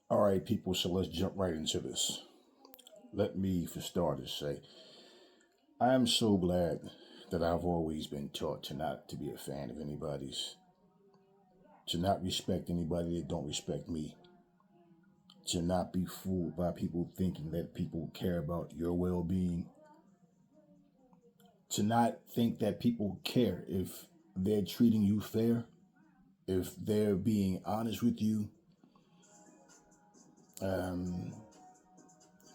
All right, people, so let's jump right into this. Let me, for starters, say I am so glad that I've always been taught to not to be a fan of anybody's, to not respect anybody that don't respect me, to not be fooled by people thinking that people care about your well-being, to not think that people care if they're treating you fair, if they're being honest with you. Um,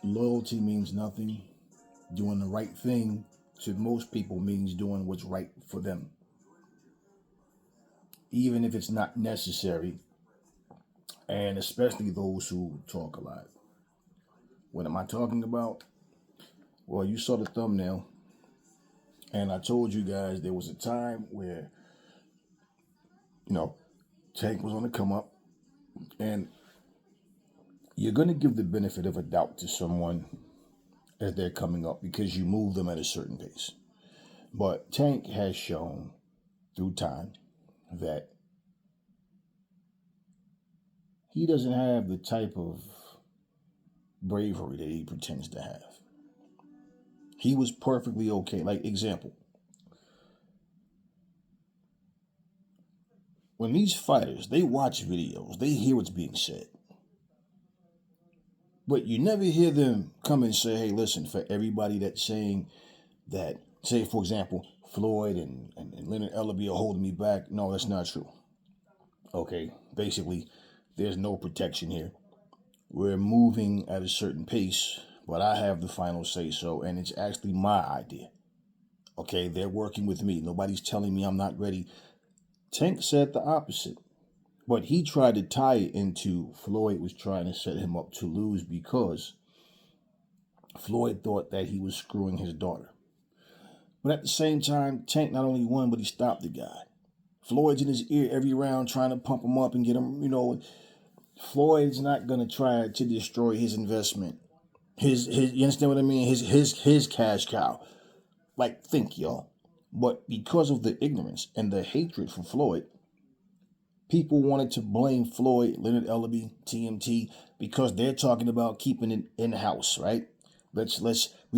Loyalty means nothing. Doing the right thing to most people means doing what's right for them, even if it's not necessary, and especially those who talk a lot. What am I talking about? Well, you saw the thumbnail, and I told you guys there was a time where, you know, Tank was on the come up, and you're going to give the benefit of a doubt to someone as they're coming up because you move them at a certain pace. But Tank has shown through time that he doesn't have the type of bravery that he pretends to have. He was perfectly okay. Like, example, when these fighters, they watch videos, they hear what's being said. But you never hear them come and say, hey, listen, for everybody that's saying that, say, for example, Floyd and Leonard Ellaby are holding me back. No, that's not true. Okay, basically, there's no protection here. We're moving at a certain pace, but I have the final say so, and it's actually my idea. Okay, they're working with me. Nobody's telling me I'm not ready. Tank said the opposite. But he tried to tie it into Floyd was trying to set him up to lose because Floyd thought that he was screwing his daughter. But at the same time, Tank not only won, but he stopped the guy. Floyd's in his ear every round trying to pump him up and get him. Floyd's not going to try to destroy his investment. You understand what I mean? His cash cow. Like, think, y'all. But because of the ignorance and the hatred for Floyd, people wanted to blame Floyd, Leonard Ellaby, TMT, because they're talking about keeping it in house, right? We're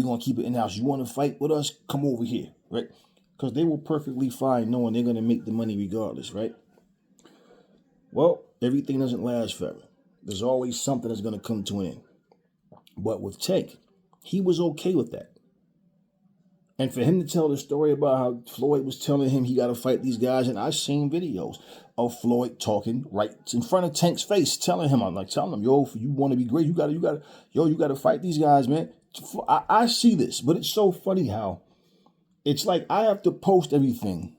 gonna keep it in house. You want to fight with us? Come over here, right? Because they were perfectly fine knowing they're gonna make the money regardless, right? Well, everything doesn't last forever. There's always something that's gonna come to an end. But with Tank, he was okay with that. And for him to tell the story about how Floyd was telling him he got to fight these guys, and I've seen videos of Floyd talking right in front of Tank's face, telling him, yo, if you want to be great, you got to fight these guys, man. I see this, but it's so funny how it's like I have to post everything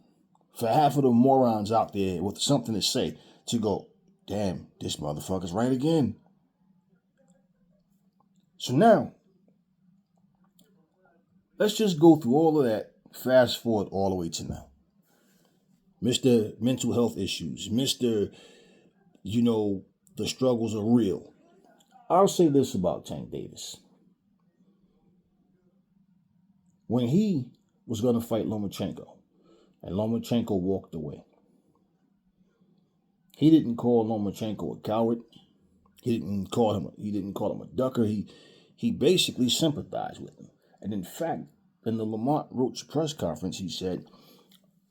for half of the morons out there with something to say to go, damn, this motherfucker's right again. So now, let's just go through all of that, fast forward all the way to now. Mr. Mental health issues, Mr. The struggles are real. I'll say this about Tank Davis. When he was going to fight Lomachenko, and Lomachenko walked away, he didn't call Lomachenko a coward. He didn't call him a ducker. He basically sympathized with him. And in fact, in the Lamont Roach press conference, he said,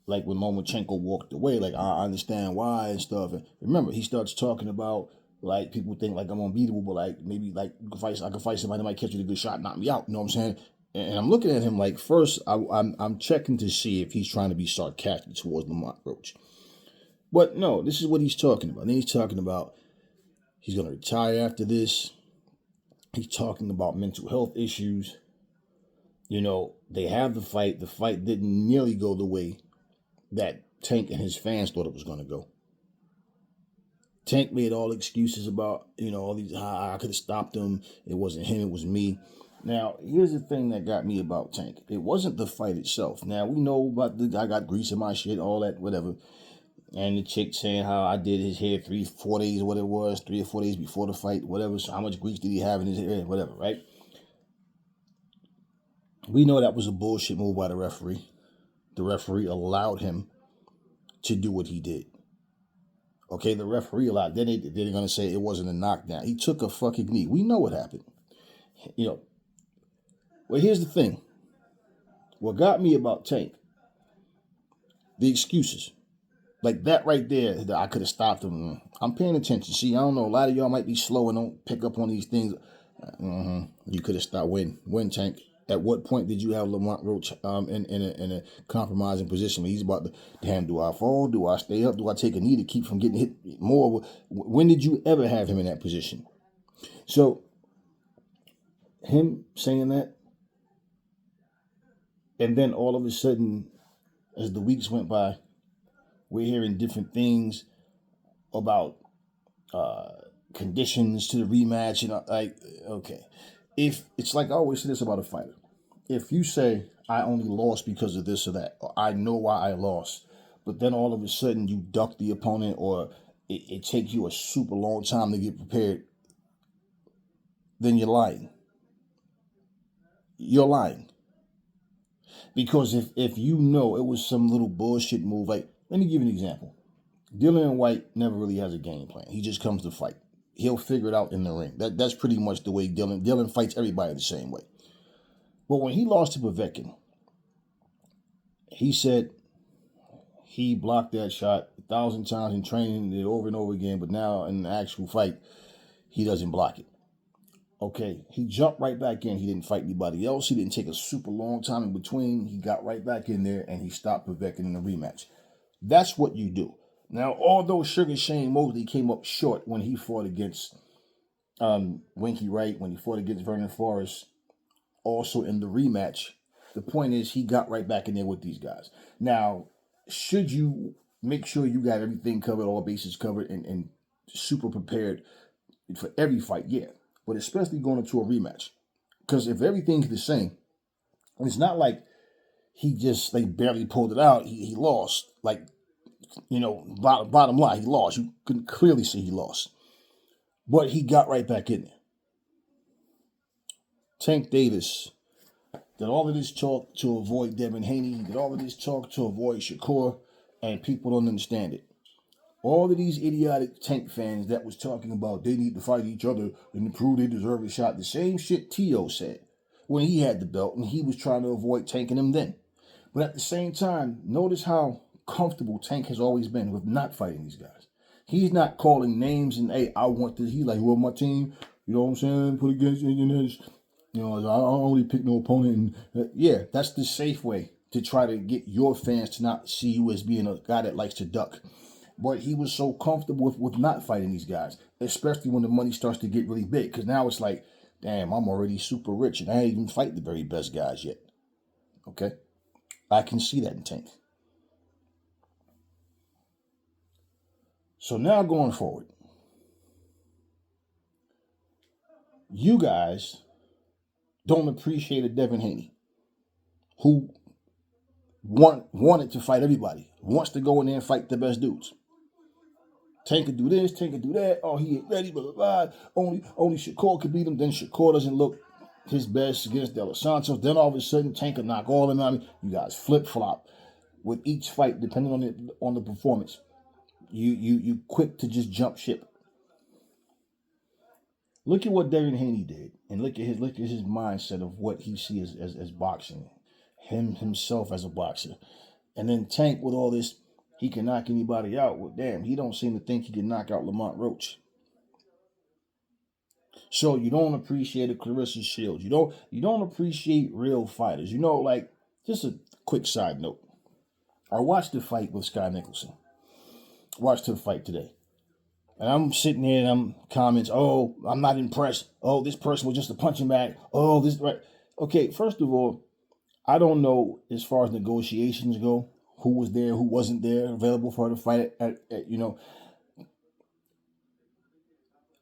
like when Lomachenko walked away, like I understand why and stuff. And remember, he starts talking about like people think like I'm unbeatable, but like maybe like I can fight somebody that might catch me a good shot, knock me out. You know what I'm saying? And I'm looking at him like first, I'm checking to see if he's trying to be sarcastic towards Lamont Roach. But no, this is what he's talking about. And then he's talking about he's gonna retire after this. He's talking about mental health issues. They have the fight. The fight didn't nearly go the way that Tank and his fans thought it was going to go. Tank made all excuses about, all these, I could have stopped him. It wasn't him, it was me. Now, here's the thing that got me about Tank. It wasn't the fight itself. Now, we know about I got grease in my shit, all that, whatever. And the chick saying how I did his hair 3-4 days, or what it was, 3 or 4 days before the fight, whatever. So how much grease did he have in his hair, whatever, right? We know that was a bullshit move by the referee. The referee allowed him to do what he did. Okay, the referee allowed. Then they're going to say it wasn't a knockdown. He took a fucking knee. We know what happened. You know. Well, here's the thing. What got me about Tank, the excuses. Like that right there, that I could have stopped him. I'm paying attention. See, I don't know. A lot of y'all might be slow and don't pick up on these things. You could have stopped. When Tank. At what point did you have Lamont Roach in a compromising position? He's about to, damn, do I fall? Do I stay up? Do I take a knee to keep from getting hit more? When did you ever have him in that position? So, him saying that, and then all of a sudden, as the weeks went by, we're hearing different things about conditions to the rematch. And like, okay. If it's like I always say this about a fighter. If you say, I only lost because of this or that, or I know why I lost, but then all of a sudden you duck the opponent, or it takes you a super long time to get prepared, then you're lying. You're lying. Because if you know it was some little bullshit move, like, let me give you an example. Dillian White never really has a game plan. He just comes to fight. He'll figure it out in the ring. That's pretty much the way Dylan fights everybody the same way. But when he lost to Povetkin, he said he blocked that shot 1,000 times in training, did it over and over again, but now in the actual fight, he doesn't block it. Okay, he jumped right back in. He didn't fight anybody else. He didn't take a super long time in between. He got right back in there, and he stopped Povetkin in the rematch. That's what you do. Now, although Sugar Shane Mosley came up short when he fought against Winky Wright, when he fought against Vernon Forrest, also in the rematch, the point is he got right back in there with these guys. Now, should you make sure you got everything covered, all bases covered, and super prepared for every fight? Yeah. But especially going into a rematch. Because if everything's the same, it's not like he just barely pulled it out. He lost. Like, bottom line, he lost. You can clearly see he lost. But he got right back in there. Tank Davis did all of this talk to avoid Devin Haney. He did all of this talk to avoid Shakur, and people don't understand it. All of these idiotic Tank fans that was talking about they need to fight each other and to prove they deserve a shot. The same shit T.O. said when he had the belt, and he was trying to avoid tanking him then. But at the same time, notice how comfortable Tank has always been with not fighting these guys. He's not calling names and, hey, I want this. He's like, well, my team, you know what I'm saying, put against this. I don't only pick no opponent. And yeah, that's the safe way to try to get your fans to not see you as being a guy that likes to duck. But he was so comfortable with not fighting these guys, especially when the money starts to get really big. Because now it's like, damn, I'm already super rich and I ain't even fight the very best guys yet. Okay? I can see that in Tank. So now going forward, you guys don't appreciate a Devin Haney who wanted to fight everybody, wants to go in there and fight the best dudes. Tank could do this, Tank could do that. Oh, he ain't ready, blah, blah, blah. Only Shakur could beat him. Then Shakur doesn't look his best against De Los Santos. Then all of a sudden, Tank could knock all of them out. You guys flip-flop with each fight, depending on the performance. You quick to just jump ship. Look at what Devin Haney did, and look at his mindset of what he sees as boxing, himself as a boxer, and then Tank with all this, he can knock anybody out. Well, damn, he don't seem to think he can knock out Lamont Roach. So you don't appreciate a Clarissa Shields. You don't appreciate real fighters. Like, just a quick side note. I watched the fight with Sky Nicholson. Watched her fight today. And I'm sitting here and I'm comments, oh, I'm not impressed. Oh, this person was just a punching bag. Oh, this, right. Okay, first of all, I don't know as far as negotiations go, who was there, who wasn't there, available for her to fight at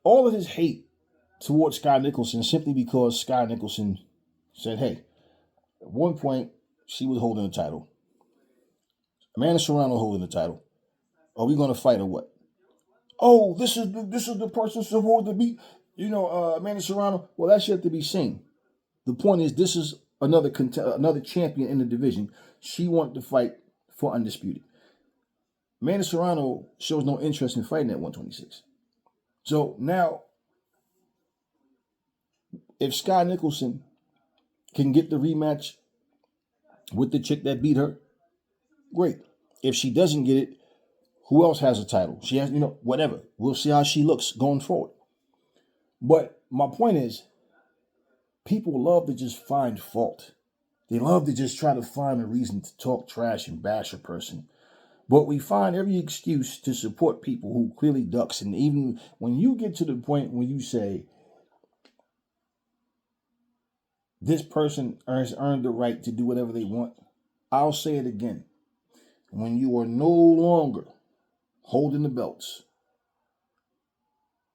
all of his hate towards Sky Nicholson simply because Sky Nicholson said, hey, at one point, she was holding the title. Amanda Serrano holding the title. Are we going to fight or what? Oh, this is the person supposed to be, Amanda Serrano. Well, that's yet to be seen. The point is, this is another champion in the division. She wanted to fight for undisputed. Manny Serrano shows no interest in fighting at 126. So now, if Sky Nicholson can get the rematch with the chick that beat her, great. If she doesn't get it, who else has a title? She has, whatever. We'll see how she looks going forward. But my point is, people love to just find fault. They love to just try to find a reason to talk trash and bash a person. But we find every excuse to support people who clearly ducks. And even when you get to the point when you say, this person has earned the right to do whatever they want, I'll say it again. When you are no longer holding the belts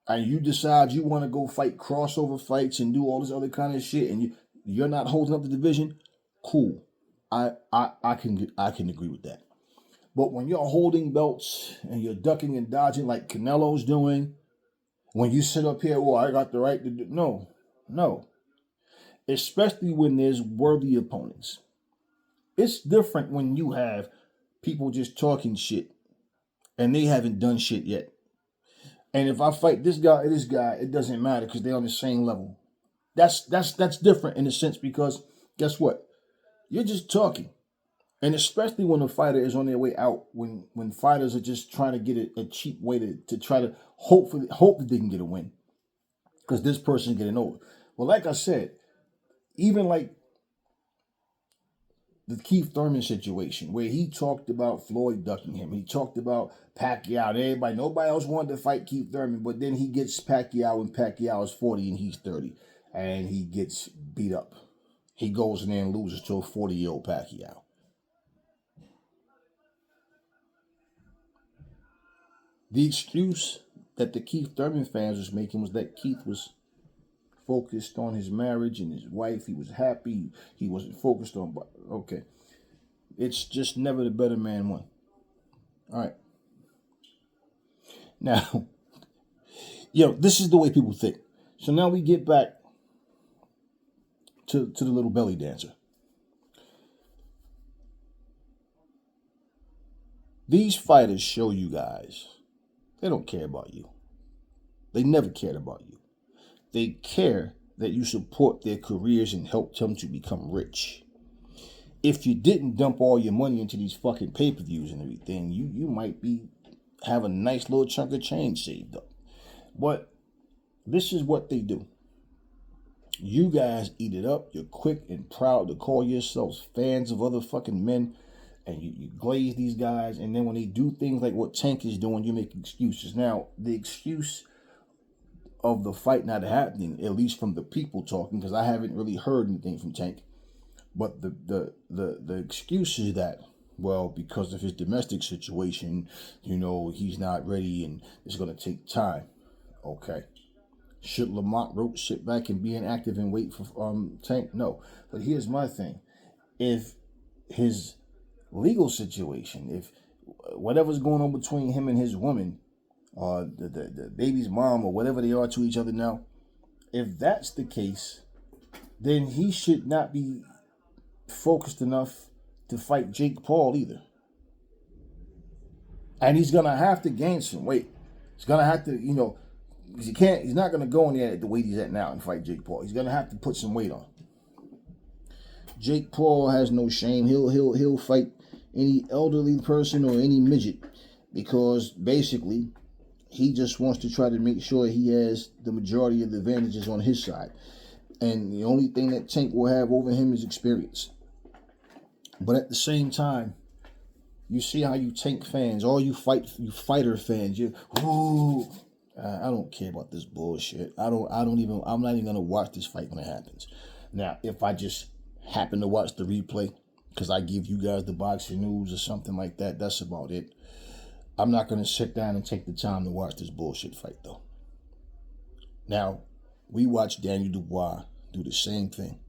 and you decide you want to go fight crossover fights and do all this other kind of shit, and you're not holding up the division, cool. I can agree with that. But when you're holding belts and you're ducking and dodging like Canelo's doing, when you sit up here, I got the right to do, no. Especially when there's worthy opponents. It's different when you have people just talking shit and they haven't done shit yet. And if I fight this guy or this guy, it doesn't matter because they're on the same level. That's different in a sense, because guess what? You're just talking. And especially when a fighter is on their way out, when fighters are just trying to get a cheap way to try to hope that they can get a win because this person's getting over. Well, like I said, even like the Keith Thurman situation where he talked about Floyd ducking him. He talked about Pacquiao. Nobody else wanted to fight Keith Thurman, but then he gets Pacquiao when Pacquiao is 40 and he's 30, and he gets beat up. He goes in there and loses to a 40-year-old Pacquiao. The excuse that the Keith Thurman fans was making was that Keith was focused on his marriage and his wife. He was happy. He wasn't focused on... Okay. It's just never the better man won. All right. Now, this is the way people think. So now we get back to the little belly dancer. These fighters show you guys they don't care about you. They never cared about you. They care that you support their careers and help them to become rich. If you didn't dump all your money into these fucking pay-per-views and everything, you might have a nice little chunk of change saved up. But this is what they do. You guys eat it up. You're quick and proud to call yourselves fans of other fucking men, and you glaze these guys, and then when they do things like what Tank is doing, you make excuses. Now, the excuse of the fight not happening, at least from the people talking, because I haven't really heard anything from Tank, but the excuse is that, well, because of his domestic situation, he's not ready and it's going to take time. Okay. Should Lamont Roach sit back and be inactive and wait for Tank? No. But here's my thing. If his legal situation, if whatever's going on between him and his woman, or the baby's mom, or whatever they are to each other now, if that's the case, then he should not be focused enough to fight Jake Paul either. And he's going to have to gain some weight. He's going to have to, he's not going to go in there at the weight he's at now and fight Jake Paul. He's going to have to put some weight on. Jake Paul has no shame. He'll fight any elderly person or any midget, because basically he just wants to try to make sure he has the majority of the advantages on his side. And the only thing that Tank will have over him is experience. But at the same time, you see how you Tank fans, all you fighter fans, I don't care about this bullshit. I'm not even gonna watch this fight when it happens. Now, if I just happen to watch the replay because I give you guys the boxing news or something like that, that's about it. I'm not gonna sit down and take the time to watch this bullshit fight though. Now, we watched Daniel Dubois do the same thing.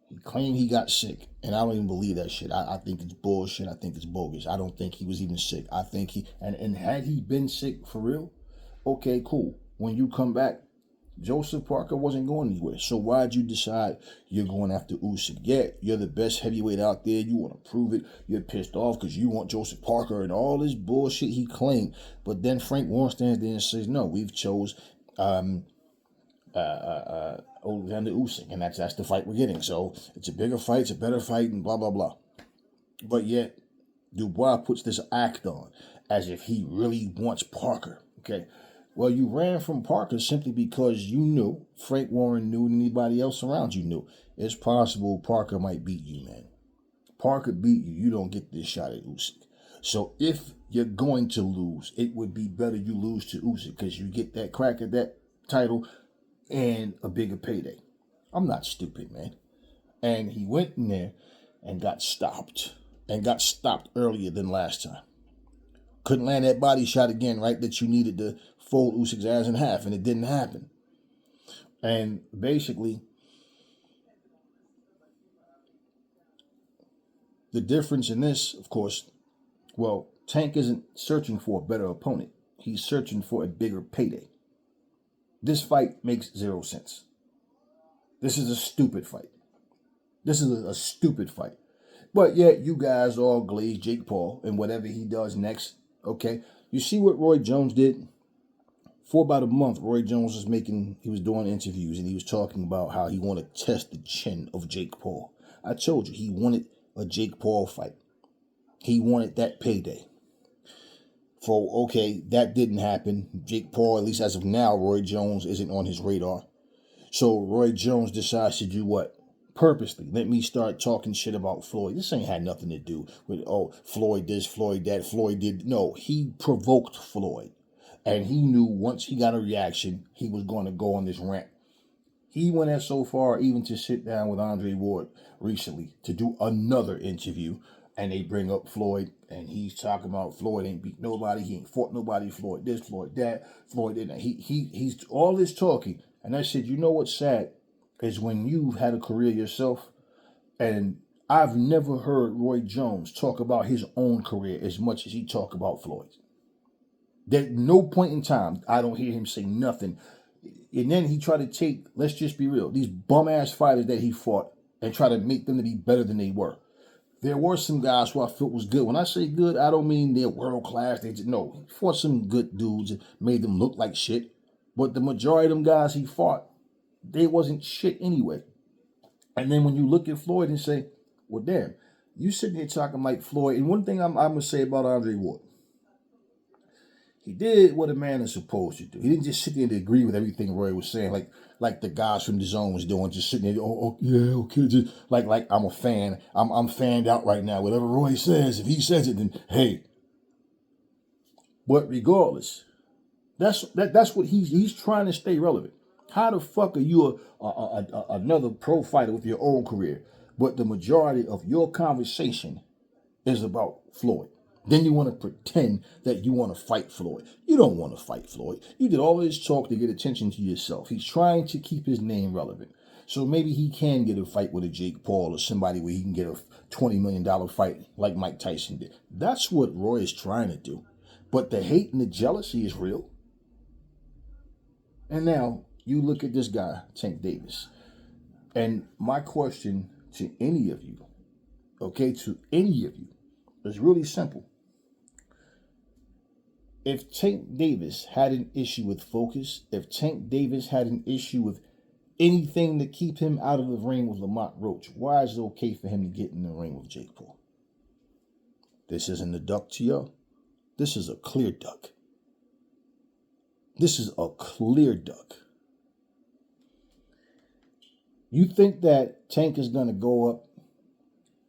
He claimed he got sick, and I don't even believe that shit. I think it's bullshit. I think it's bogus. I don't think he was even sick. I think and had he been sick for real, okay, cool. When you come back, Joseph Parker wasn't going anywhere. So why'd you decide you're going after Usyk? Yeah, you're the best heavyweight out there. You want to prove it. You're pissed off because you want Joseph Parker and all this bullshit he claimed. But then Frank Warren stands there and says, no, we've chose Alexander Usyk, and that's the fight we're getting. So it's a bigger fight, it's a better fight, and blah, blah, blah. But yet, Dubois puts this act on as if he really wants Parker. Okay. Well, you ran from Parker simply because you knew, Frank Warren knew, and anybody else around you knew. It's possible Parker might beat you, man. Parker beat you, you don't get this shot at Usyk. So if you're going to lose, it would be better you lose to Usyk because you get that crack at that title and a bigger payday. I'm not stupid, man. And he went in there and got stopped. And got stopped earlier than last time. Couldn't land that body shot again, right? That you needed to fold Usyk's ass in half, and it didn't happen. And basically, the difference in this, of course, well, Tank isn't searching for a better opponent. He's searching for a bigger payday. This fight makes zero sense. This is a stupid fight. This is a stupid fight. But yet, you guys all glaze Jake Paul and whatever he does next, okay? You see what Roy Jones did? For about a month, Roy Jones he was doing interviews and he was talking about how he wanted to test the chin of Jake Paul. I told you, he wanted a Jake Paul fight. He wanted that payday. Okay, that didn't happen. Jake Paul, at least as of now, Roy Jones isn't on his radar. So Roy Jones decides to do what? Purposely, let me start talking shit about Floyd. This ain't had nothing to do with, Floyd this, Floyd that, Floyd did. No, he provoked Floyd. And he knew once he got a reaction, he was going to go on this rant. He went as so far even to sit down with Andre Ward recently to do another interview. And they bring up Floyd, and he's talking about Floyd ain't beat nobody, he ain't fought nobody, Floyd this, Floyd that, Floyd didn't. He's all this talking. And I said, you know what's sad? Is when you've had a career yourself, and I've never heard Roy Jones talk about his own career as much as he talk about Floyd's. At no point in time, I don't hear him say nothing. And then he tried to take, let's just be real, these bum-ass fighters that he fought and try to make them to be better than they were. There were some guys who I felt was good. When I say good, I don't mean they're world-class. No, he fought some good dudes and made them look like shit. But the majority of them guys he fought, they wasn't shit anyway. And then when you look at Floyd and say, well, damn, you sitting here talking like Floyd. And one thing I'm going to say about Andre Ward, he did what a man is supposed to do. He didn't just sit there and agree with everything Roy was saying, like the guys from the zone was doing, just sitting there, yeah, okay, just like I'm a fan. I'm fanned out right now. Whatever Roy says, if he says it, then hey. But regardless, that's what he's trying to stay relevant. How the fuck are you another pro fighter with your own career, but the majority of your conversation is about Floyd? Then you want to pretend that you want to fight Floyd. You don't want to fight Floyd. You did all this talk to get attention to yourself. He's trying to keep his name relevant. So maybe he can get a fight with a Jake Paul or somebody where he can get a $20 million fight like Mike Tyson did. That's what Roy is trying to do. But the hate and the jealousy is real. And now, you look at this guy, Tank Davis. And my question to any of you, is really simple. If Tank Davis had an issue with focus, if Tank Davis had an issue with anything to keep him out of the ring with Lamont Roach, why is it okay for him to get in the ring with Jake Paul? This isn't a duck to you. This is a clear duck. This is a clear duck. You think that Tank is going to go up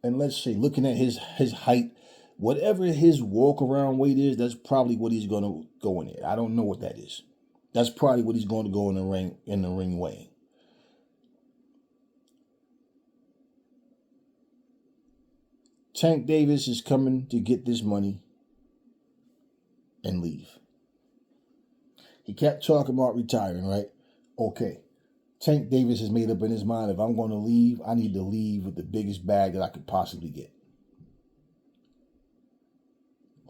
and, let's say, looking at his height, whatever his walk around weight is, that's probably what he's going to go in there. I don't know what that is. That's probably what he's going to go in the ring weighing. Tank Davis is coming to get this money and leave. He kept talking about retiring, right? Okay. Tank Davis has made up in his mind, if I'm going to leave, I need to leave with the biggest bag that I could possibly get.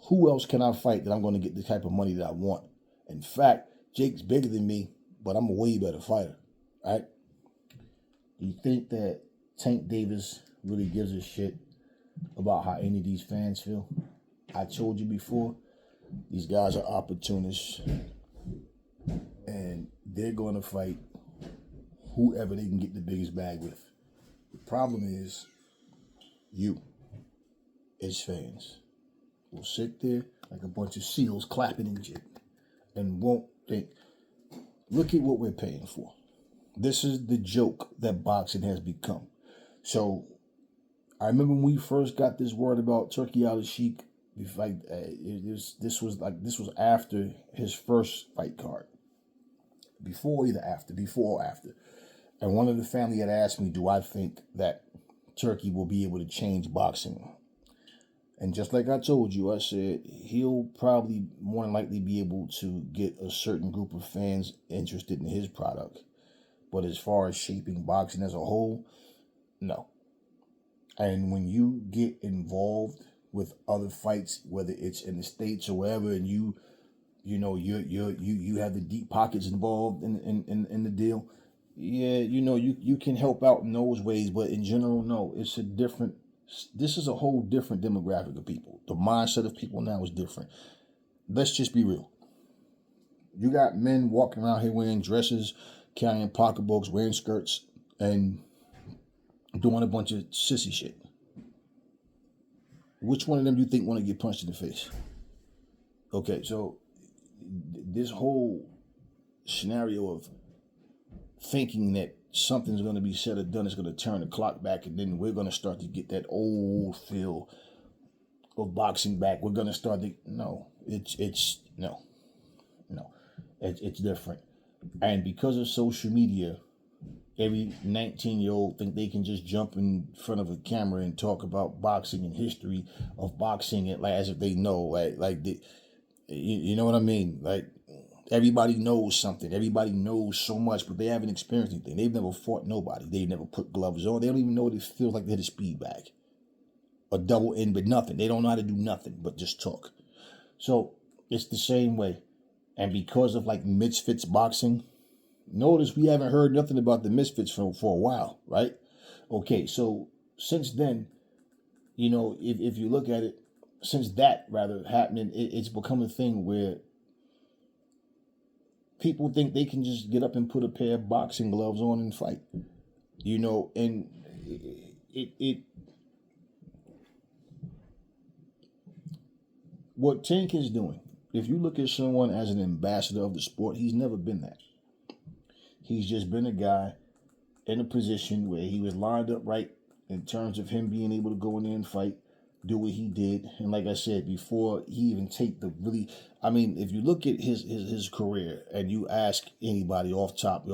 Who else can I fight that I'm going to get the type of money that I want? In fact, Jake's bigger than me. but I'm a way better fighter, right? Do you think that Tank Davis really gives a shit about how any of these fans feel? I told you before, these guys are opportunists, and they're going to fight whoever they can get the biggest bag with. The problem is, you, as fans, will sit there like a bunch of seals clapping and shit, and won't think, look at what we're paying for. This is the joke that boxing has become. So, I remember when we first got this word about Turki Al-Sheikh, this was after his first fight card. Before or after. And one of the family had asked me, do I think that Turki will be able to change boxing? And just like I told you, I said he'll probably more than likely be able to get a certain group of fans interested in his product. But as far as shaping boxing as a whole, no. And when you get involved with other fights, whether it's in the States or wherever, and you have the deep pockets involved in the deal, yeah, you can help out in those ways, but in general, no, this is a whole different demographic of people. The mindset of people now is different. Let's just be real. You got men walking around here wearing dresses, carrying pocketbooks, wearing skirts, and doing a bunch of sissy shit. Which one of them do you think want to get punched in the face? Okay, so this whole scenario of thinking that something's going to be said or done is going to turn the clock back, and then we're going to start to get that old feel of boxing back. We're going to start to, no, it's different. And because of social media, every 19-year-old think they can just jump in front of a camera and talk about boxing and history of boxing, and as if they know, you know what I mean? Like, everybody knows something. Everybody knows so much, but they haven't experienced anything. They've never fought nobody. They've never put gloves on. They don't even know what it feels like to hit a speed bag, a double in, but nothing. They don't know how to do nothing but just talk. So it's the same way. And because of Misfits boxing, notice we haven't heard nothing about the Misfits for a while, right? Okay, so since then, if you look at it, since that rather happening, it's become a thing where people think they can just get up and put a pair of boxing gloves on and fight, and what Tank is doing, if you look at someone as an ambassador of the sport, he's never been that. He's just been a guy in a position where he was lined up right in terms of him being able to go in there and fight, do what he did. And like I said, before he even if you look at his career and you ask anybody off top,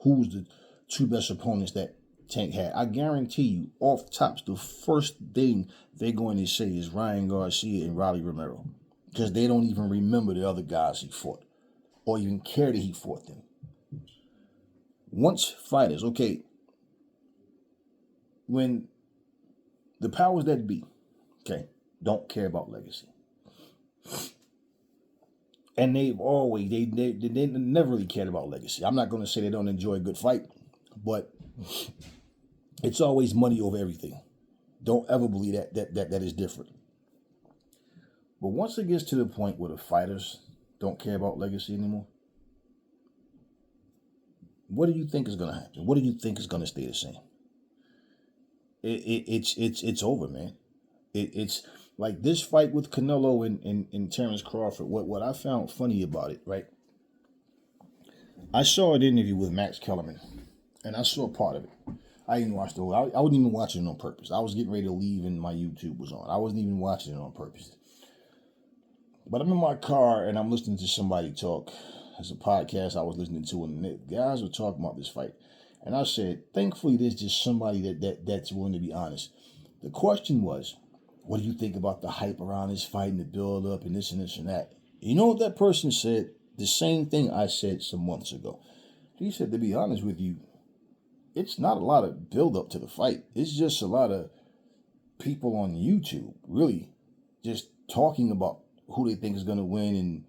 who's the two best opponents that Tank had, I guarantee you, off tops, the first thing they're going to say is Ryan Garcia and Rolly Romero, because they don't even remember the other guys he fought or even care that he fought them. Once fighters, when the powers that be, don't care about legacy. And they've always, they never really cared about legacy. I'm not going to say they don't enjoy a good fight, but it's always money over everything. Don't ever believe that is different. But once it gets to the point where the fighters don't care about legacy anymore, what do you think is going to happen? What do you think is going to stay the same? It's over, man. It's like this fight with Canelo and Terrence Crawford. What I found funny about it, right? I saw an interview with Max Kellerman, and I saw part of it. I didn't watch the whole. I wasn't even watching it on purpose. I was getting ready to leave, and my YouTube was on. I wasn't even watching it on purpose. But I'm in my car, and I'm listening to somebody talk. It's a podcast I was listening to, and the guys were talking about this fight. And I said, thankfully, there's just somebody that's willing to be honest. The question was, what do you think about the hype around this fight and the build-up and this and this and that? You know what that person said? The same thing I said some months ago. He said, to be honest with you, it's not a lot of build-up to the fight. It's just a lot of people on YouTube really just talking about who they think is going to win and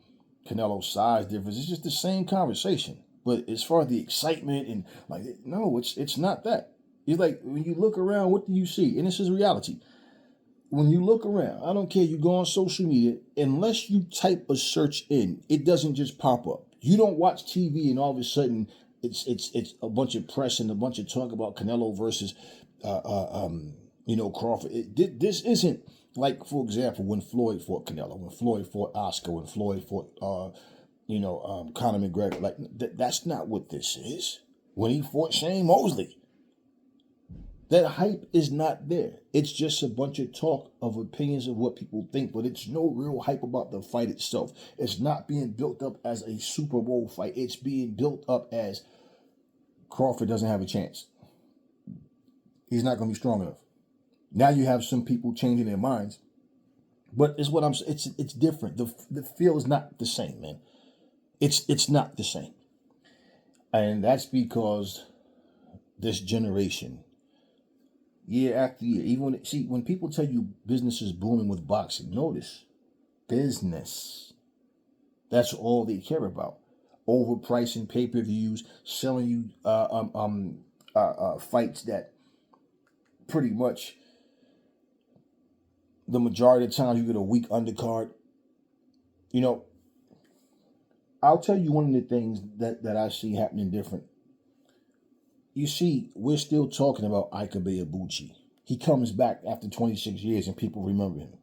Canelo's size difference. It's just the same conversation. But as far as the excitement and like, no, it's not that. It's like when you look around, what do you see? And this is reality. When you look around, I don't care, you go on social media, unless you type a search in, it doesn't just pop up. You don't watch TV and all of a sudden it's a bunch of press and a bunch of talk about Canelo versus Crawford. This isn't like, for example, when Floyd fought Canelo, when Floyd fought Oscar, when Floyd fought Conor McGregor. Like that's not what this is. When he fought Shane Mosley, that hype is not there. It's just a bunch of talk of opinions of what people think, but it's no real hype about the fight itself. It's not being built up as a Super Bowl fight. It's being built up as Crawford doesn't have a chance. He's not going to be strong enough. Now you have some people changing their minds, but it's what I'm. It's different. The feel is not the same, man. It's not the same, and that's because this generation, year after year, even when people tell you business is booming with boxing, notice business. That's all they care about. Overpricing pay-per-views, selling you fights that pretty much the majority of the time you get a weak undercard. I'll tell you one of the things that I see happening different. You see, we're still talking about Ikabe Ibuchi. He comes back after 26 years and people remember him.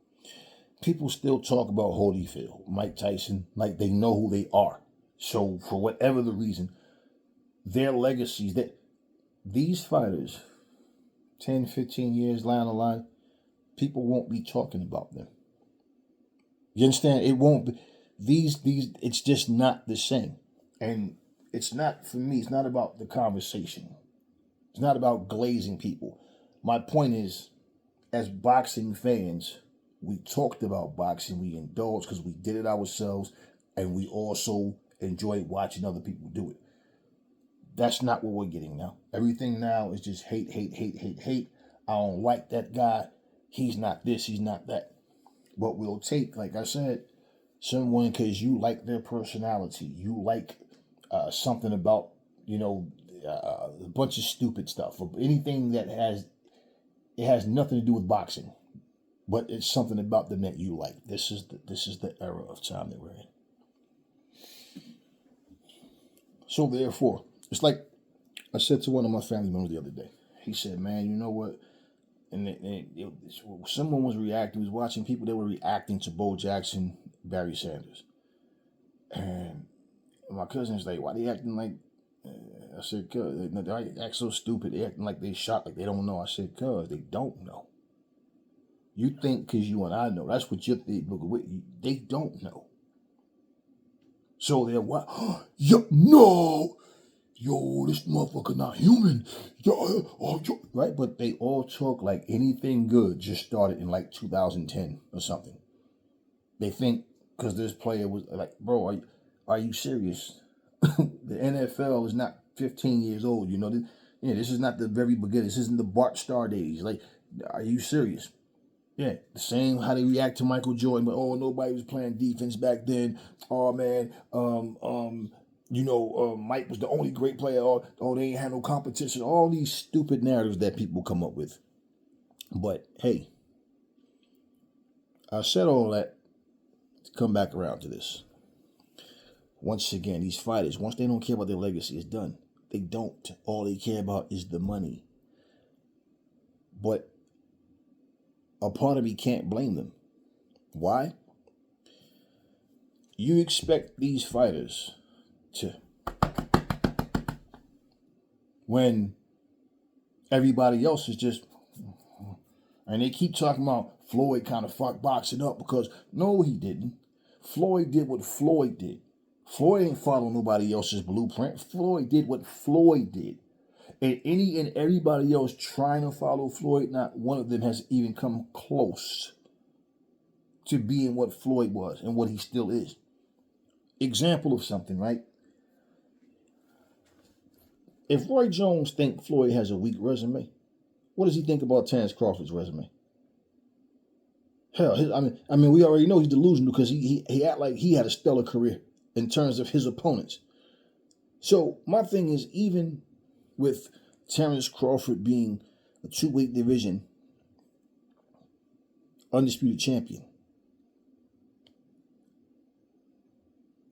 People still talk about Holyfield, Mike Tyson, like they know who they are. So for whatever the reason, their legacies, that these fighters, 10, 15 years down the line, people won't be talking about them. You understand? It won't be. It's just not the same. And it's not, for me, it's not about the conversation. It's not about glazing people. My point is, as boxing fans, we talked about boxing, we indulged because we did it ourselves, and we also enjoy watching other people do it. That's not what we're getting now. Everything now is just hate, hate, hate, hate, hate. I don't like that guy. He's not this, he's not that. But we'll take, like I said, someone because you like their personality. You like something about, a bunch of stupid stuff. Or anything that has nothing to do with boxing. But it's something about them that you like. This is the era of time that we're in. So therefore, it's like I said to one of my family members the other day. He said, "Man, you know what?" And someone was reacting. Was watching people that were reacting to Bo Jackson, Barry Sanders, and my cousin's like, "Why they acting like?" I said, "Cause they act so stupid. They acting like they shocked, like they don't know." I said, "Cause they don't know. You think because you and I know. That's what you think, but they don't know. So they're what? Yo, no, yo, this motherfucker not human. Right? But they all talk like anything good just started in like 2010 or something. They think because this player was like, bro, are you serious? The NFL is not 15 years old. This is not the very beginning. This isn't the Bart Starr days. Like, are you serious? Yeah, the same how they react to Michael Jordan, but nobody was playing defense back then. Oh man, Mike was the only great player. They ain't had no competition. All these stupid narratives that people come up with. But hey, I said all that to come back around to this. Once again, these fighters, once they don't care about their legacy, it's done. They don't. All they care about is the money. But a part of me can't blame them. Why? You expect these fighters to, when everybody else is just, and they keep talking about Floyd kind of fucked boxing up because, no, he didn't. Floyd did what Floyd did. Floyd ain't follow nobody else's blueprint. Floyd did what Floyd did. And everybody else trying to follow Floyd, not one of them has even come close to being what Floyd was and what he still is. Example of something, right? If Roy Jones thinks Floyd has a weak resume, what does he think about Terence Crawford's resume? Hell, we already know he's delusional because he act like he had a stellar career. in terms of his opponents. So my thing is, even with Terrence Crawford being a 2-weight division undisputed champion,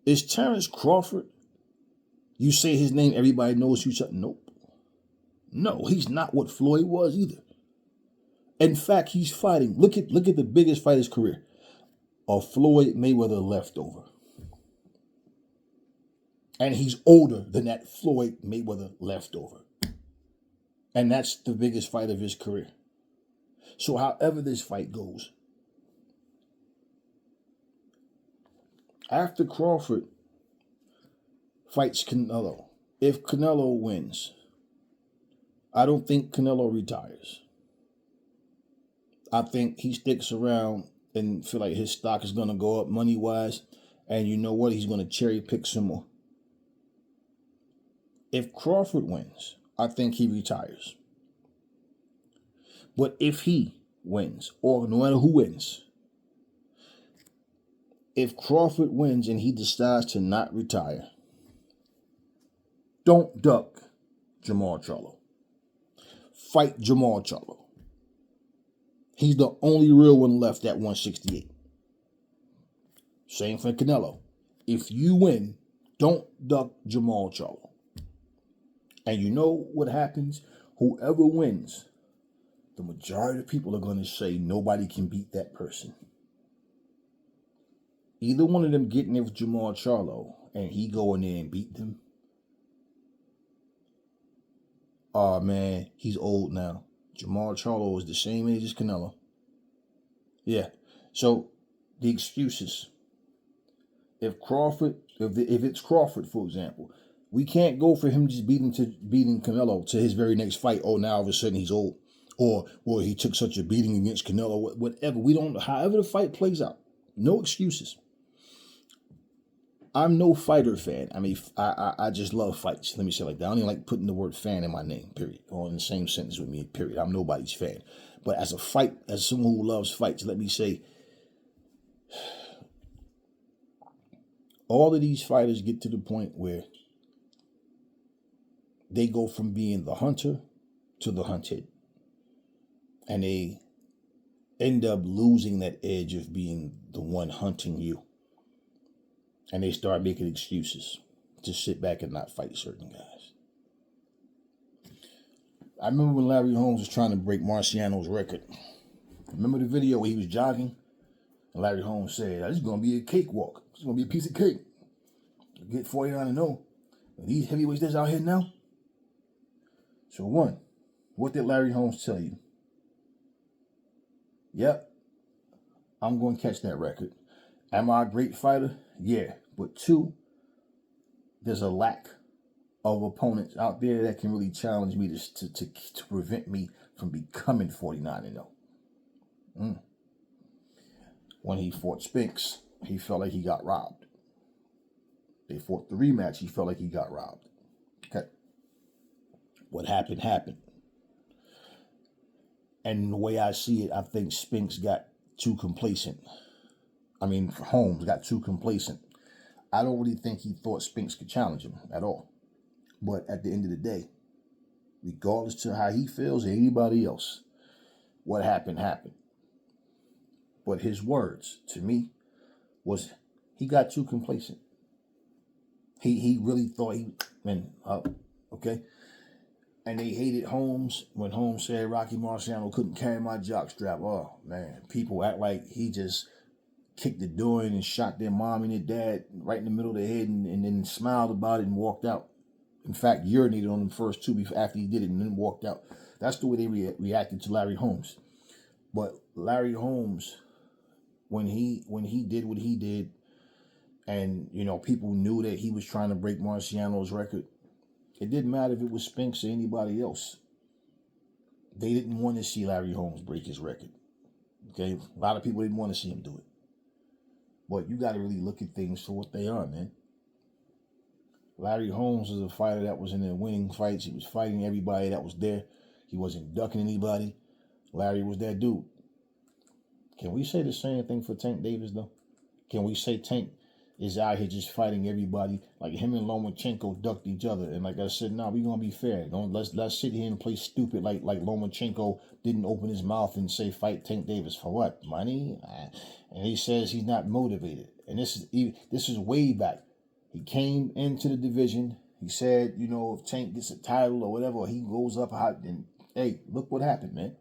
is Terrence Crawford, you say his name, everybody knows you shut? Nope. No, he's not what Floyd was either. In fact, he's fighting. Look at the biggest fight of his career. A Floyd Mayweather leftover. And he's older than that Floyd Mayweather leftover. And that's the biggest fight of his career. So however this fight goes, after Crawford fights Canelo, if Canelo wins, I don't think Canelo retires. I think he sticks around and feel like his stock is going to go up money-wise. And you know what? He's going to cherry pick some more. If Crawford wins, I think he retires. But if he wins, or no matter who wins, if Crawford wins and he decides to not retire, don't duck Jermall Charlo. Fight Jermall Charlo. He's the only real one left at 168. Same for Canelo. If you win, don't duck Jermall Charlo. And you know what happens? Whoever wins, the majority of people are going to say nobody can beat that person. Either one of them getting there with Jermall Charlo and he go in there and beat them. Oh man, he's old now. Jermall Charlo is the same age as Canelo. Yeah. So the excuses. If it's Crawford, for example, we can't go for him just beating Canelo to his very next fight. Oh, now all of a sudden he's old, or he took such a beating against Canelo. Whatever. We don't. However the fight plays out, no excuses. I'm no fighter fan. I mean, I just love fights. Let me say it like that. I don't even like putting the word fan in my name, period, or in the same sentence with me, period. I'm nobody's fan. But as someone who loves fights, let me say, all of these fighters get to the point where they go from being the hunter to the hunted. And they end up losing that edge of being the one hunting you. And they start making excuses to sit back and not fight certain guys. I remember when Larry Holmes was trying to break Marciano's record. Remember the video where he was jogging? And Larry Holmes said, this is going to be a cakewalk. It's going to be a piece of cake. Get 49-0. And these heavyweights that's out here now. So one, what did Larry Holmes tell you? Yep, I'm going to catch that record. Am I a great fighter? Yeah. But two, there's a lack of opponents out there that can really challenge me to prevent me from becoming 49-0. When he fought Spinks, he felt like he got robbed. They fought the rematch, he felt like he got robbed. Okay. What happened, happened. And the way I see it, I think Spinks got too complacent. Holmes got too complacent. I don't really think he thought Spinks could challenge him at all. But at the end of the day, regardless to how he feels or anybody else, what happened, happened. But his words to me was he got too complacent. He really thought okay. And they hated Holmes when Holmes said Rocky Marciano couldn't carry my jockstrap. Oh man, people act like he just kicked the door in and shot their mom and their dad right in the middle of the head and then smiled about it and walked out. In fact, urinated on them first too after he did it and then walked out. That's the way they reacted to Larry Holmes. But Larry Holmes, when he did what he did, and people knew that he was trying to break Marciano's record, it didn't matter if it was Spinks or anybody else. They didn't want to see Larry Holmes break his record. Okay, a lot of people didn't want to see him do it. But you got to really look at things for what they are, man. Larry Holmes is a fighter that was in the winning fights. He was fighting everybody that was there. He wasn't ducking anybody. Larry was that dude. Can we say the same thing for Tank Davis, though? Can we say Tank is out here just fighting everybody. Like him and Lomachenko ducked each other. And like I said, nah, we gonna be fair. Don't let's sit here and play stupid like Lomachenko didn't open his mouth and say fight Tank Davis for what? Money? And he says he's not motivated. And this is way back. He came into the division. He said, you know, if Tank gets a title or whatever, or he goes up hot, and hey, look what happened, man.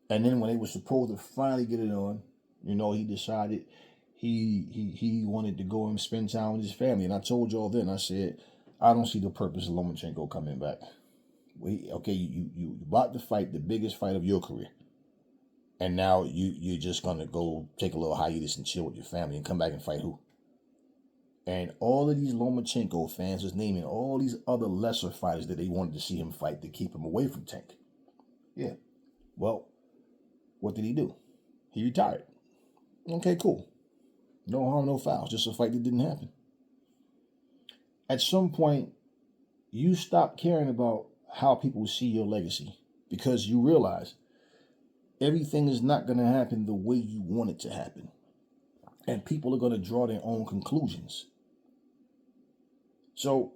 And then when they were supposed to finally get it on, you know, he decided he wanted to go and spend time with his family. And I told y'all then, I said, I don't see the purpose of Lomachenko coming back. Okay, you about to fight the biggest fight of your career. And now you're just going to go take a little hiatus and chill with your family and come back and fight who? And all of these Lomachenko fans was naming all these other lesser fighters that they wanted to see him fight to keep him away from Tank. Yeah. Well, what did he do? He retired. Okay, cool. No harm, no foul. Just a fight that didn't happen. At some point, you stop caring about how people see your legacy because you realize everything is not going to happen the way you want it to happen. And people are going to draw their own conclusions. So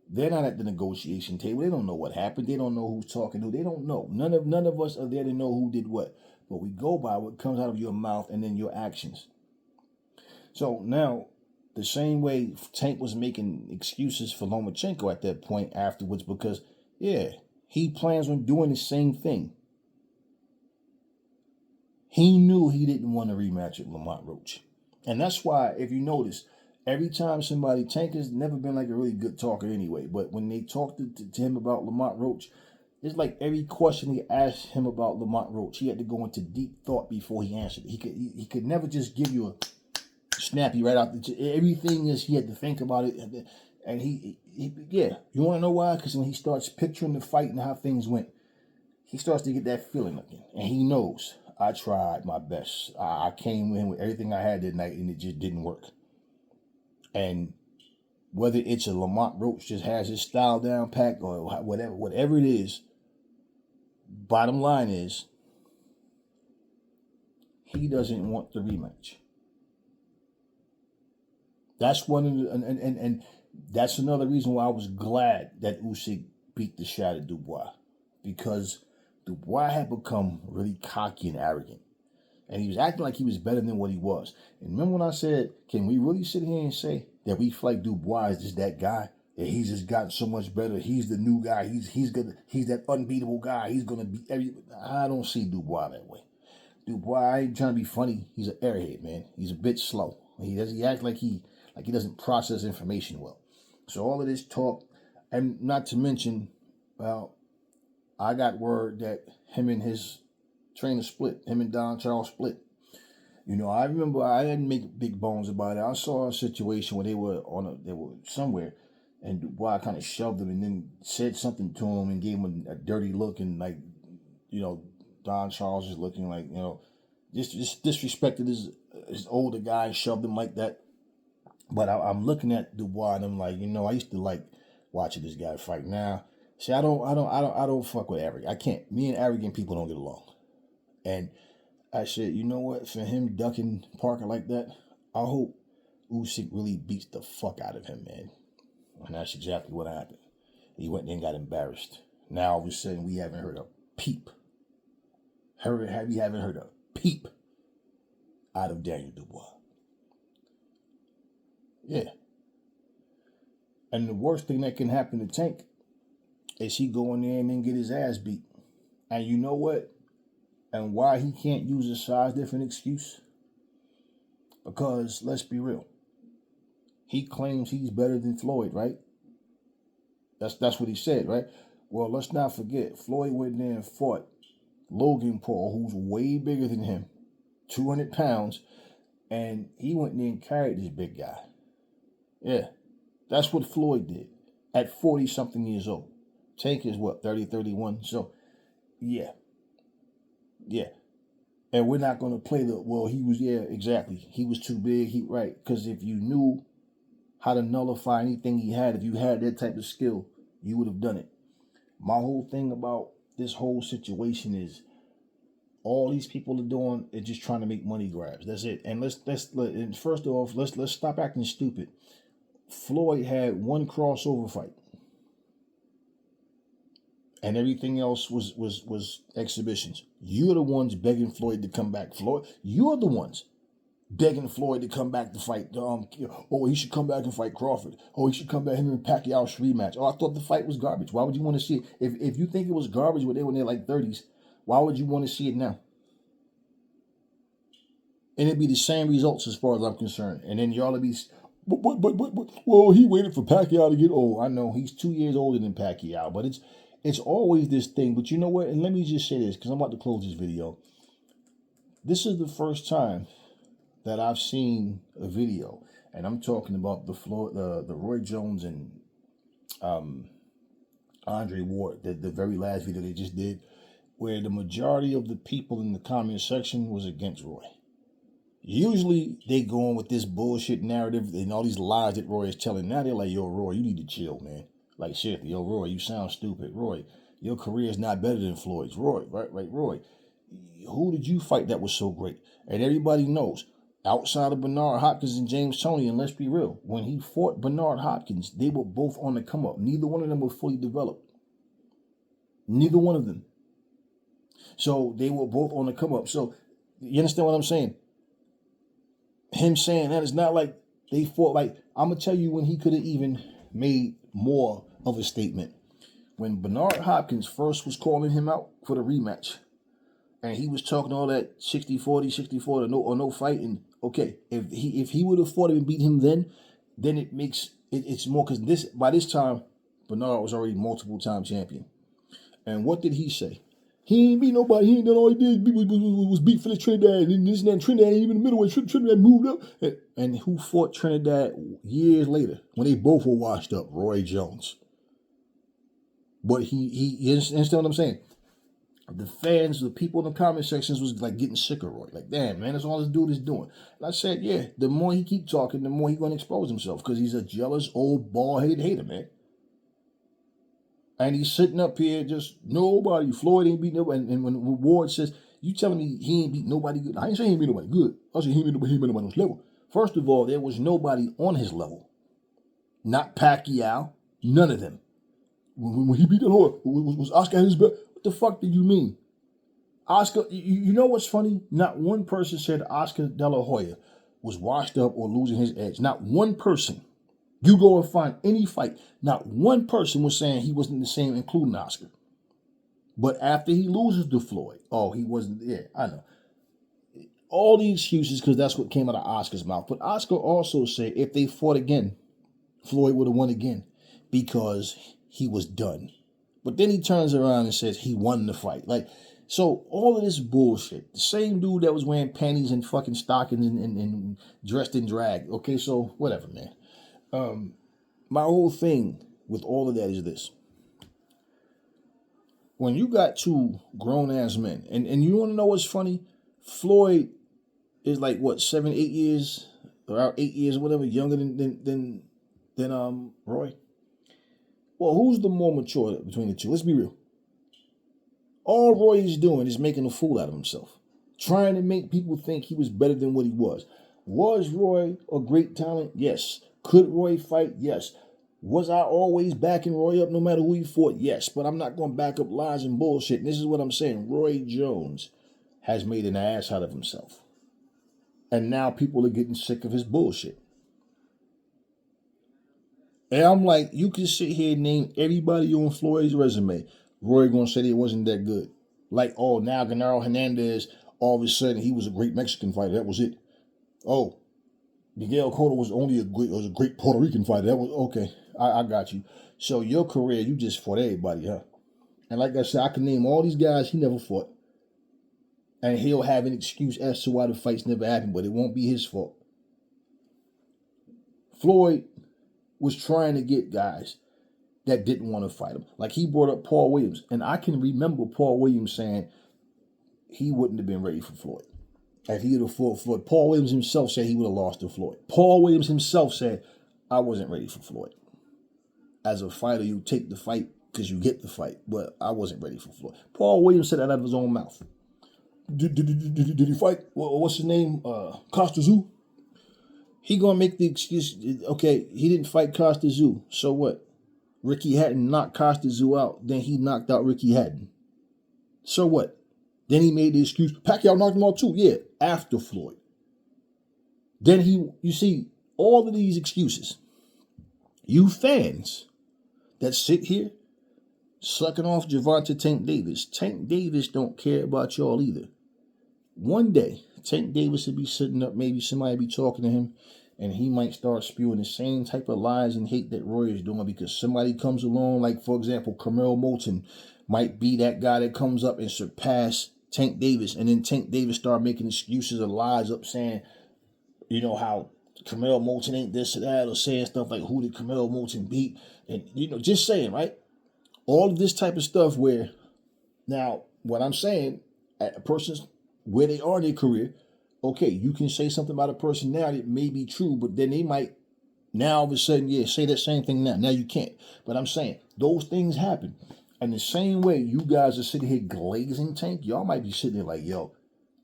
they're not at the negotiation table. They don't know what happened. They don't know who's talking who. They don't know. None of us are there to know who did what. But we go by what comes out of your mouth and then your actions. So now, the same way Tank was making excuses for Lomachenko at that point afterwards because, yeah, he plans on doing the same thing. He knew he didn't want a rematch with Lamont Roach. And that's why, if you notice, every time Tank has never been like a really good talker anyway, but when they talked to him about Lamont Roach, it's like every question he asked him about Lamont Roach, he had to go into deep thought before he answered it. He could never just give you a snappy right out. Everything is he had to think about it, and he yeah. You want to know why? Because when he starts picturing the fight and how things went, he starts to get that feeling again, and he knows I tried my best. I came in with everything I had that night, and it just didn't work. And whether it's a Lamont Roach just has his style down packed or whatever it is, bottom line is he doesn't want the rematch. That's one of the, and that's another reason why I was glad that Usyk beat the shot at Dubois, because Dubois had become really cocky and arrogant, and he was acting like he was better than what he was. And remember when I said, can we really sit here and say that we feel like Dubois is just that guy? That he's just gotten so much better. He's the new guy. He's that unbeatable guy. He's gonna beat every. I don't see Dubois that way. Dubois, I ain't trying to be funny. He's an airhead, man. He's a bit slow. He acts like he doesn't process information well. So all of this talk, and not to mention, well, I got word that him and his trainer split. Him and Don Charles split. You know, I remember I didn't make big bones about it. I saw a situation where they were somewhere, and Dubois kind of shoved him and then said something to him and gave him a dirty look, and like, you know, Don Charles is looking like, you know, just disrespected his older guy and shoved him like that. But I'm looking at Dubois and I'm like, you know, I used to like watching this guy fight. Now, see, I don't fuck with arrogant. I can't. Me and arrogant people don't get along. And I said, you know what? For him ducking Parker like that, I hope Usyk really beats the fuck out of him, man. And that's exactly what happened. He went there and got embarrassed. Now all of a sudden we haven't heard a peep. We haven't heard a peep out of Daniel Dubois. Yeah. And the worst thing that can happen to Tank is he go in there and then get his ass beat. And you know what? And why he can't use a size different excuse? Because let's be real. He claims he's better than Floyd, right? That's what he said, right? Well, let's not forget, Floyd went there and fought Logan Paul, who's way bigger than him, 200 pounds, and he went there and carried this big guy. Yeah, that's what Floyd did at 40-something years old. Tank is what, 30, 31? So, yeah. And we're not going to play exactly. He was too big, right. Because if you knew how to nullify anything he had, if you had that type of skill, you would have done it. My whole thing about this whole situation is All these people are doing is just trying to make money grabs. That's it. And and first off, let's stop acting stupid. Floyd had one crossover fight, and everything else was exhibitions. You're the ones begging Floyd to come back. Floyd, you're the ones begging Floyd to come back to fight. Oh, he should come back and fight Crawford. Oh, he should come back and Pacquiao's rematch. Oh, I thought the fight was garbage. Why would you want to see it? If you think it was garbage when they were in their like 30s, why would you want to see it now? And it'd be the same results as far as I'm concerned. And then y'all would be, well, he waited for Pacquiao to get old. I know he's 2 years older than Pacquiao, but it's always this thing. But you know what? And let me just say this, because I'm about to close this video. This is the first time that I've seen a video, and I'm talking about the Roy Jones and Andre Ward, the very last video they just did, where the majority of the people in the comment section was against Roy. Usually they go on with this bullshit narrative and all these lies that Roy is telling. Now they're like, yo, Roy, you need to chill, man. Like, shit, yo, Roy, you sound stupid. Roy, your career is not better than Floyd's. Roy, right, Roy. Who did you fight that was so great? And everybody knows, outside of Bernard Hopkins and James Toney, and let's be real, when he fought Bernard Hopkins, they were both on the come up. Neither one of them were fully developed. Neither one of them. So they were both on the come up. So you understand what I'm saying? Him saying that, it's not like they fought. Like, I'm going to tell you when he could have even made more of a statement. When Bernard Hopkins first was calling him out for the rematch, and he was talking all that 60-40, 60-40, no fighting. Okay, if he would have fought him and beat him then it makes it's more, because by this time Bernard was already multiple time champion. And what did he say? He ain't beat nobody. He ain't done all he did was beat Phyllis Trinidad. And this and that. Trinidad ain't even in the middleweight. Trinidad moved up. And who fought Trinidad years later when they both were washed up? Roy Jones. But you understand what I'm saying? The fans, the people in the comment sections was like getting sick of Roy. Like, damn, man, that's all this dude is doing. And I said, yeah, the more he keep talking, the more he going to expose himself, because he's a jealous, old, bald-headed hater, man. And he's sitting up here just, nobody, Floyd ain't beat nobody. And when Ward says, you telling me he ain't beat nobody good? I ain't saying he ain't beat nobody good. I said he ain't beat nobody on his level. First of all, there was nobody on his level. Not Pacquiao. None of them. When he beat that horse, was Oscar at his best? What the fuck did you mean? Oscar, you know what's funny? Not one person said Oscar De La Hoya was washed up or losing his edge. Not one person. You go and find any fight. Not one person was saying he wasn't the same, including Oscar. But after he loses to Floyd, oh, he wasn't. Yeah, I know. All the excuses, because that's what came out of Oscar's mouth. But Oscar also said if they fought again, Floyd would have won again, because he was done. But then he turns around and says he won the fight. Like, so all of this bullshit. The same dude that was wearing panties and fucking stockings and dressed in drag. Okay, so whatever, man. My whole thing with all of that is this. When you got two grown-ass men, and you want to know what's funny? Floyd is like, what, 7, 8 years, or 8 years or whatever, younger than Roy. Well, who's the more mature between the two? Let's be real. All Roy is doing is making a fool out of himself, trying to make people think he was better than what he was. Was Roy a great talent? Yes. Could Roy fight? Yes. Was I always backing Roy up no matter who he fought? Yes. But I'm not going to back up lies and bullshit. And this is what I'm saying. Roy Jones has made an ass out of himself. And now people are getting sick of his bullshit. And I'm like, you can sit here and name everybody on Floyd's resume. Roy gonna say they wasn't that good. Like, oh, now Genaro Hernandez, all of a sudden he was a great Mexican fighter. That was it. Oh, Miguel Cotto was a great Puerto Rican fighter. That was okay. I got you. So your career, you just fought everybody, huh? And like I said, I can name all these guys he never fought. And he'll have an excuse as to why the fights never happened, but it won't be his fault. Floyd was trying to get guys that didn't want to fight him. Like, he brought up Paul Williams. And I can remember Paul Williams saying he wouldn't have been ready for Floyd. If he would have fought Floyd, Paul Williams himself said he would have lost to Floyd. Paul Williams himself said, I wasn't ready for Floyd. As a fighter, you take the fight because you get the fight, but I wasn't ready for Floyd. Paul Williams said that out of his own mouth. Did he fight? What's his name? Costa Zoo. He gonna make the excuse. Okay, he didn't fight Costa Zoo. So what? Ricky Hatton knocked Costa Zoo out. Then he knocked out Ricky Hatton. So what? Then he made the excuse. Pacquiao knocked him out too. Yeah, after Floyd. Then you see, all of these excuses. You fans that sit here sucking off Gervonta Tank Davis. Tank Davis don't care about y'all either. One day, Tank Davis will be sitting up, maybe somebody be talking to him, and he might start spewing the same type of lies and hate that Roy is doing because somebody comes along, like, for example, Carmel Moulton might be that guy that comes up and surpass Tank Davis, and then Tank Davis start making excuses or lies up saying, you know, how Carmel Moulton ain't this or that, or saying stuff like, who did Carmel Moulton beat? And, you know, just saying, right? All of this type of stuff where, now, what I'm saying, a person's where they are in their career, okay, you can say something about a person now that may be true, but then they might now all of a sudden, yeah, say that same thing now. Now you can't. But I'm saying, those things happen. And the same way you guys are sitting here glazing Tank, y'all might be sitting there like, yo,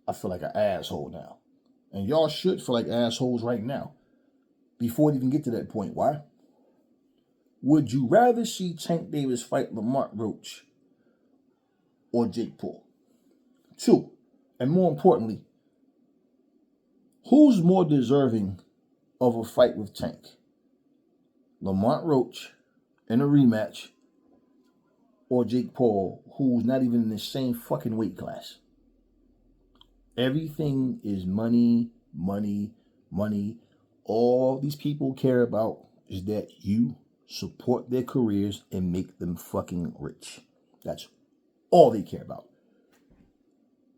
I feel like an asshole now. And y'all should feel like assholes right now before it even get to that point. Why? Would you rather see Tank Davis fight Lamont Roach or Jake Paul? 2, and more importantly, who's more deserving of a fight with Tank? Lamont Roach in a rematch or Jake Paul, who's not even in the same fucking weight class? Everything is money, money, money. All these people care about is that you support their careers and make them fucking rich. That's all they care about.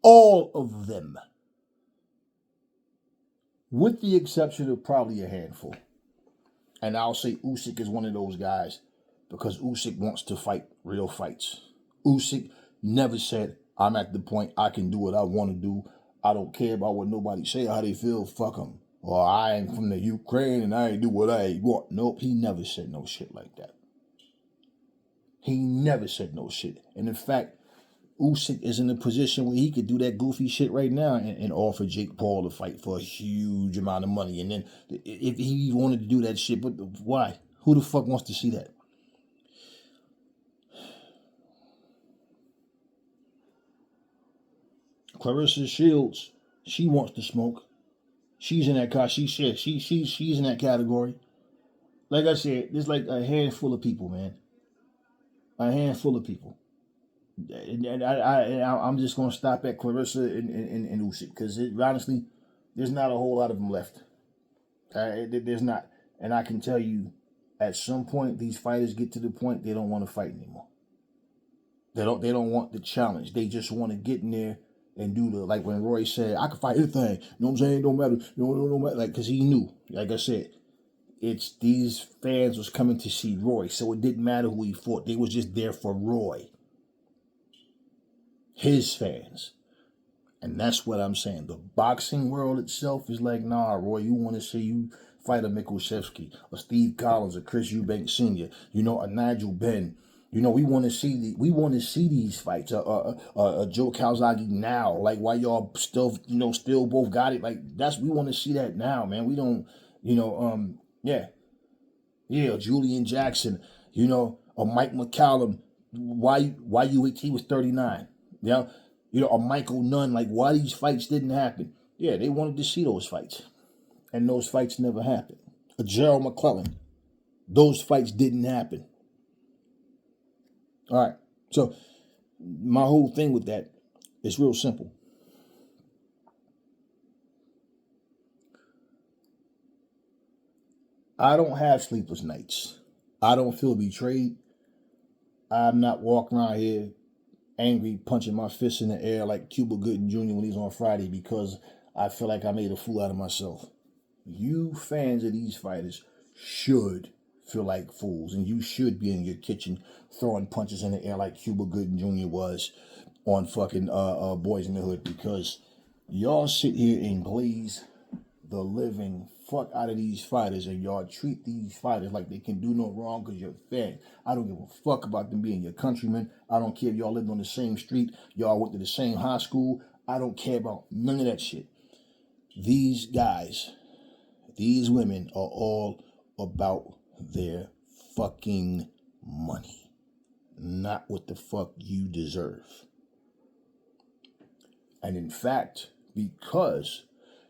All of them. With the exception of probably a handful. And I'll say Usyk is one of those guys because Usyk wants to fight real fights. Usyk never said, I'm at the point I can do what I want to do. I don't care about what nobody say or how they feel. Fuck them. Or I am from the Ukraine and I do what I want. Nope, he never said no shit like that. He never said no shit. And in fact, Usyk is in a position where he could do that goofy shit right now and offer Jake Paul to fight for a huge amount of money. And then if he wanted to do that shit, but why? Who the fuck wants to see that? Clarissa Shields, she wants to smoke. She's in that she's in that category. Like I said, there's like a handful of people, man. A handful of people. And I'm just going to stop at Clarissa and Usyk because honestly, there's not a whole lot of them left. There's not. And I can tell you, at some point, these fighters get to the point they don't want to fight anymore. They don't want the challenge. They just want to get in there and do the, like when Roy said, I can fight anything. You know what I'm saying? Don't matter. No matter. Like, because he knew. Like I said, it's these fans was coming to see Roy, so it didn't matter who he fought. They was just there for Roy. His fans. And that's what I'm saying. The boxing world itself is like, nah, Roy, you want to see you fight a Mikushevsky, a Steve Collins, a Chris Eubank Sr., you know, a Nigel Benn. You know, we want to see these fights. Joe Calzaghe now. Like, why y'all still both got it? Like, we want to see that now, man. We don't, yeah, Julian Jackson, or Mike McCallum. Why you wait till he was 39? Yeah, or Michael Nunn. Like, why these fights didn't happen? Yeah, they wanted to see those fights, and those fights never happened. Gerald McClellan, those fights didn't happen. All right, so my whole thing with that is real simple. I don't have sleepless nights. I don't feel betrayed. I'm not walking around here angry, punching my fist in the air like Cuba Gooding Jr. when he's on Friday because I feel like I made a fool out of myself. You fans of these fighters should feel like fools, and you should be in your kitchen throwing punches in the air like Cuba Gooding Jr. was on fucking Boys in the Hood, because y'all sit here and glaze the living fuck out of these fighters, and y'all treat these fighters like they can do no wrong because you're fans. I don't give a fuck about them being your countrymen. I don't care if y'all lived on the same street, y'all went to the same high school. I don't care about none of that shit. These guys, these women are all about their fucking money, not what the fuck you deserve. And in fact, because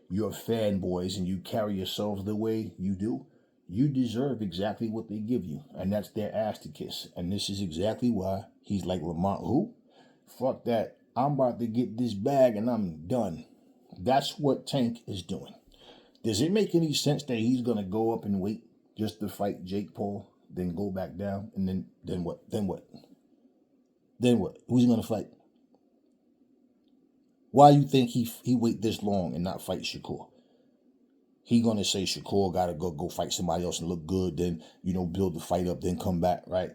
you're fanboys and you carry yourselves the way you do, you deserve exactly what they give you, and that's their ass to kiss. And this is exactly why he's like, Lamont, who? Fuck that. I'm about to get this bag and I'm done. That's what Tank is doing. Does it make any sense that he's going to go up and wait just to fight Jake Paul, then go back down, and then what? Then what? Then what? Who's he going to fight? Why do you think he wait this long and not fight Shakur? He gonna say Shakur gotta go fight somebody else and look good, then build the fight up, then come back, right?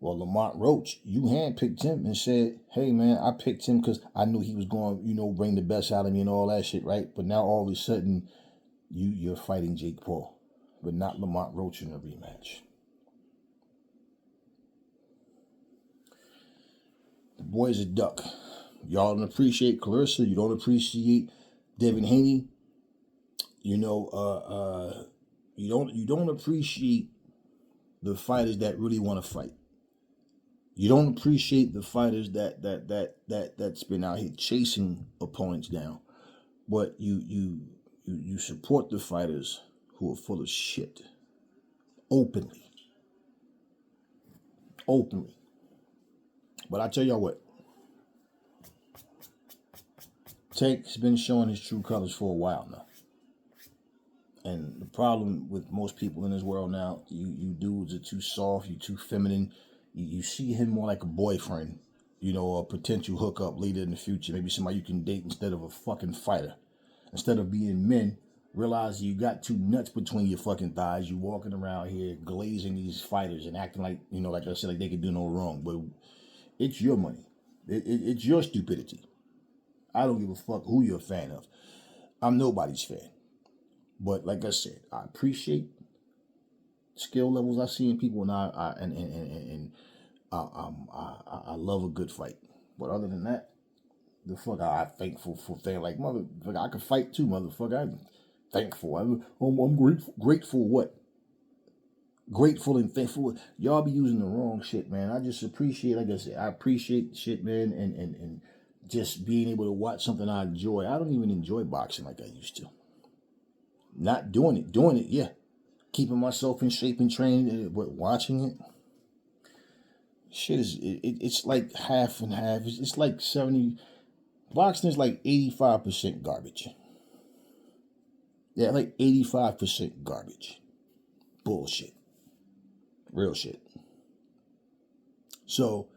Well, Lamont Roach, you handpicked him and said, hey man, I picked him because I knew he was going, bring the best out of me and all that shit, right? But now all of a sudden, you're fighting Jake Paul, but not Lamont Roach in a rematch. The boy's a duck. Y'all don't appreciate Clarissa. You don't appreciate Devin Haney. You don't appreciate the fighters that really want to fight. You don't appreciate the fighters that's been out here chasing opponents down. But you support the fighters who are full of shit. Openly. But I tell y'all what. Tank's been showing his true colors for a while now. And the problem with most people in this world now, you dudes are too soft, you're too feminine. You see him more like a boyfriend, a potential hookup later in the future. Maybe somebody you can date instead of a fucking fighter. Instead of being men, realize you got two nuts between your fucking thighs. You walking around here glazing these fighters and acting like, like I said, like they can do no wrong. But it's your money. It's your stupidity. I don't give a fuck who you're a fan of. I'm nobody's fan. But like I said, I appreciate skill levels I see in people, and I love a good fight. But other than that, the fuck I'm thankful for things like motherfucker. I can fight too, motherfucker. I'm thankful. I'm grateful. What? Grateful and thankful. Y'all be using the wrong shit, man. I just appreciate, like I said, I appreciate shit, man, and just being able to watch something I enjoy. I don't even enjoy boxing like I used to. Not doing it. Doing it, yeah. Keeping myself in shape and training, but watching it, shit is, it's like half and half. It's like 70. Boxing is like 85% garbage. Yeah, like 85% garbage. Bullshit. Real shit. So,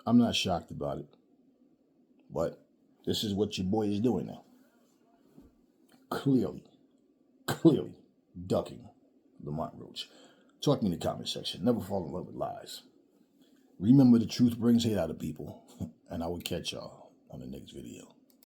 I'm not shocked about it. But this is what your boy is doing now. Clearly ducking Lamont Roach. Talk to me in the comment section. Never fall in love with lies. Remember, the truth brings hate out of people. And I will catch y'all on the next video.